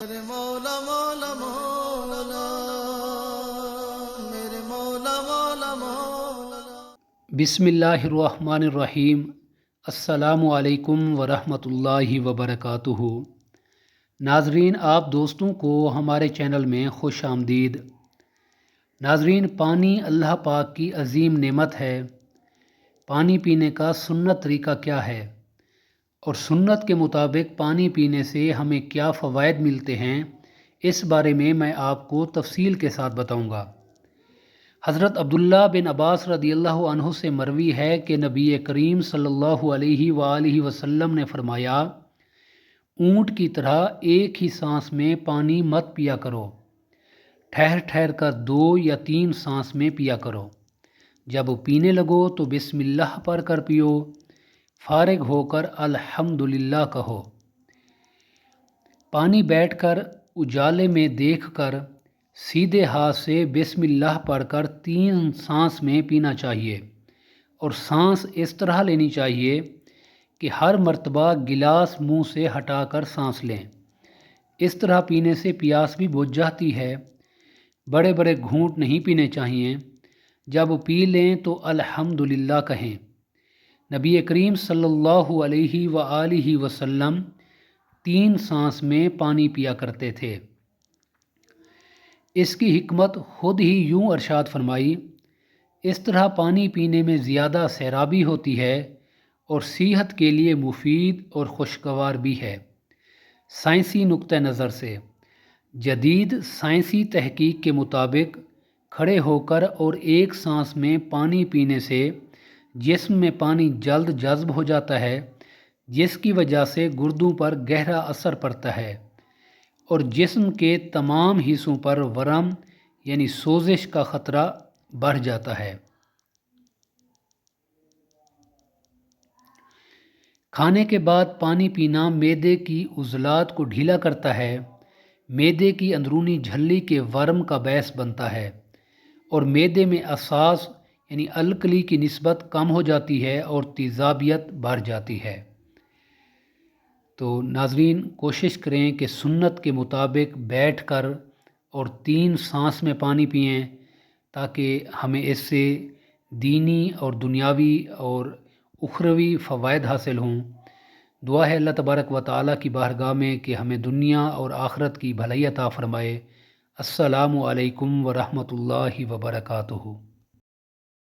میرے مولا مولا مولا میرے مولا مولا مولا۔ بسم اللہ الرحمن الرحیم۔ السلام علیکم ورحمۃ اللہ وبرکاتہ۔ ناظرین، آپ دوستوں کو ہمارے چینل میں خوش آمدید۔ ناظرین، پانی اللہ پاک کی عظیم نعمت ہے۔ پانی پینے کا سنت طریقہ کیا ہے اور سنت کے مطابق پانی پینے سے ہمیں کیا فوائد ملتے ہیں، اس بارے میں آپ کو تفصیل کے ساتھ بتاؤں گا۔ حضرت عبداللہ بن عباس رضی اللہ عنہ سے مروی ہے کہ نبی کریم صلی اللہ علیہ وآلہ وسلم نے فرمایا، اونٹ کی طرح ایک ہی سانس میں پانی مت پیا کرو، ٹھہر ٹھہر کر 2 یا 3 سانس میں پیا کرو۔ جب پینے لگو تو بسم اللہ پڑھ کر پیو، فارغ ہو کر الحمدللہ کہو۔ پانی بیٹھ کر اجالے میں دیکھ کر سیدھے ہاتھ سے بسم اللہ پڑھ کر 3 سانس میں پینا چاہیے، اور سانس اس طرح لینی چاہیے کہ ہر مرتبہ گلاس منہ سے ہٹا کر سانس لیں۔ اس طرح پینے سے پیاس بھی بجھ جاتی ہے۔ بڑے بڑے گھونٹ نہیں پینے چاہیے۔ جب پی لیں تو الحمدللہ کہیں۔ نبی کریم صلی اللہ علیہ وآلہ وسلم 3 سانس میں پانی پیا کرتے تھے۔ اس کی حکمت خود ہی یوں ارشاد فرمائی، اس طرح پانی پینے میں زیادہ سیرابی ہوتی ہے اور صحت کے لیے مفید اور خوشگوار بھی ہے۔ سائنسی نقطہ نظر سے جدید سائنسی تحقیق کے مطابق کھڑے ہو کر اور ایک سانس میں پانی پینے سے جسم میں پانی جلد جذب ہو جاتا ہے، جس کی وجہ سے گردوں پر گہرا اثر پڑتا ہے اور جسم کے تمام حصوں پر ورم یعنی سوزش کا خطرہ بڑھ جاتا ہے۔ کھانے کے بعد پانی پینا معدے کی عضلات کو ڈھیلا کرتا ہے، معدے کی اندرونی جھلی کے ورم کا باعث بنتا ہے اور معدے میں اساس یعنی الکلی کی نسبت کم ہو جاتی ہے اور تیزابیت بڑھ جاتی ہے۔ تو ناظرین، کوشش کریں کہ سنت کے مطابق بیٹھ کر اور 3 سانس میں پانی پئیں تاکہ ہمیں اس سے دینی اور دنیاوی اور اخروی فوائد حاصل ہوں۔ دعا ہے اللہ تبارک و تعالیٰ کی بارگاہ میں کہ ہمیں دنیا اور آخرت کی بھلائی عطا فرمائے۔ السلام علیکم ورحمۃ اللہ وبرکاتہ۔